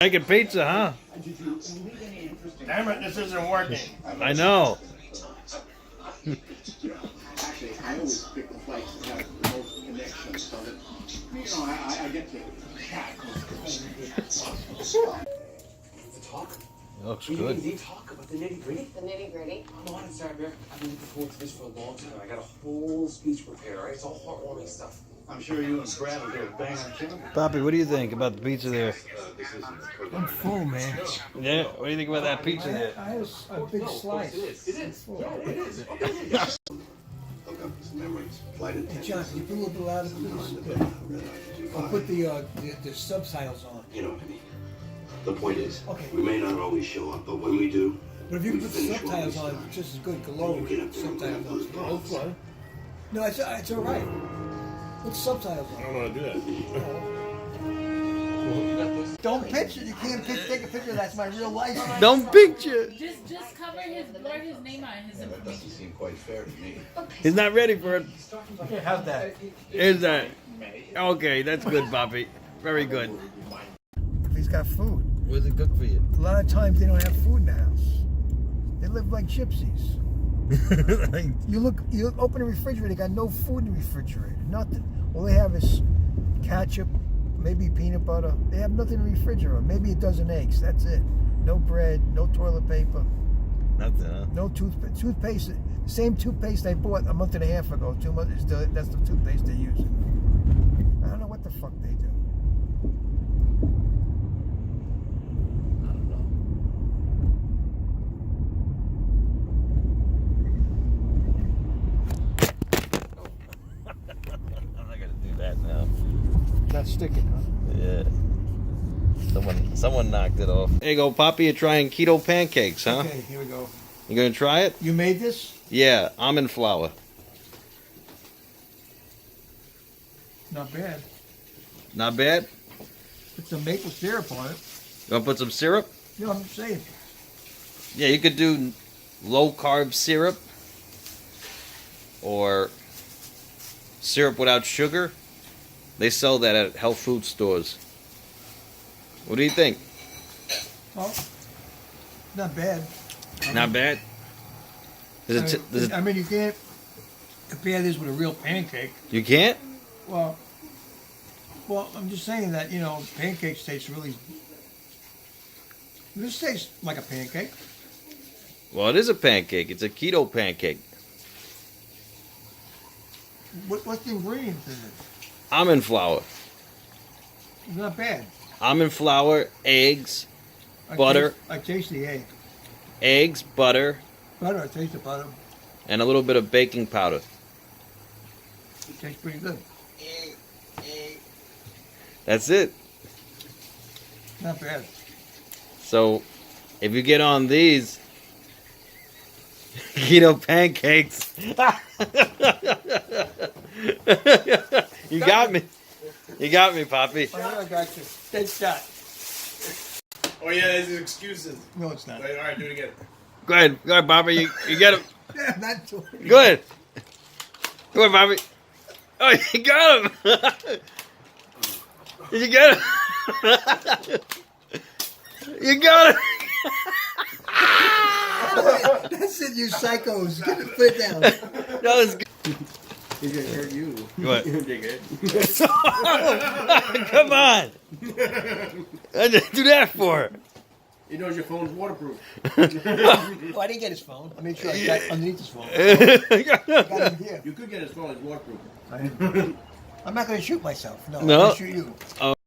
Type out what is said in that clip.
Making pizza, huh? Damn it, this isn't working. I know. Actually, I always pick the place that has the most connection so that, I get to talk. It looks We good. didn't talk about the nitty gritty. The nitty gritty. I'm honest, I've been looking forward to this for a long time. I got a whole speech prepared, all right? It's all heartwarming stuff. I'm sure you and Brad will do a bang on camera. Papi, what do you think about the pizza there? I'm full, man. Yeah, what do you think about that pizza there? I had a big slice. It is. Yeah, it is. Look up some memories. Flight Hey, John, can you put a little bit louder, please? I'll put the subtitles on. You know what I mean. The point is, Okay. we may not always show up, but when we do, But if you we put the finish what we subtitles on, start. it's just as good. Glow You get up there and grab those subtitles. balls. No, it's all right. Put the subtitles I on. don't know how to do that. Don't pitch it. You can't take a picture. That's my real life. Don't picture. Just cover blur his name out and his That information. doesn't seem quite fair to me. He's not ready for it. Okay, how's that? Is that? Okay, that's good, Papi. Very good. He's got food. What's it cook for you? A lot of times they don't have food in the house. They live like gypsies. You open the refrigerator, they got no food in the refrigerator, nothing. All they have is ketchup, maybe peanut butter. They have nothing in the refrigerator, maybe a dozen eggs, that's it. No bread, no toilet paper, Nothing, huh? no toothpaste. Toothpaste, the same toothpaste I bought a month and a half ago, 2 months, that's the toothpaste they use. I don't know what the fuck they do. I don't know. I'm not gonna do that now. Not sticking, huh? Yeah. Someone knocked it off. There you go, Papi. You're trying keto pancakes, huh? Okay, here we go. You gonna try it? You made this? Yeah, almond flour. Not bad. Not bad. Put some maple syrup on it. You wanna put some syrup? You know what I'm saying? Yeah, you could do low carb syrup or syrup without sugar. They sell that at health food stores. What do you think? Well, not bad. Not bad. I mean, you can't compare this with a real pancake. You can't? Well, I'm just saying that, pancakes taste really. This tastes like a pancake. Well, it is a pancake. It's a keto pancake. What's the ingredients in it? Almond flour. It's not bad. Almond flour, eggs, butter. I taste the egg. Eggs, butter, Butter, I taste the butter. and a little bit of baking powder. It tastes pretty good. That's it. Not bad. So, if you get on these keto pancakes, you got me. You got me, Papi. Oh, I got you. Dead shot. Oh yeah, there's excuses. No, it's not. Wait, all right, do it again. Go ahead, Papi. You get him. Not too. Go ahead. Go ahead, Papi. Oh, you got him. Did you get him? You got him. That's it, you psychos. Get the foot down. That was good. He's gonna hurt you. What? You're gonna dig it. Come on. I didn't do that for. He knows your phone's waterproof. Oh, I didn't get his phone. I made sure I got underneath his phone. I got him here. You could get his phone, it's waterproof. I'm not going to shoot myself. No, No. I'm going to shoot you.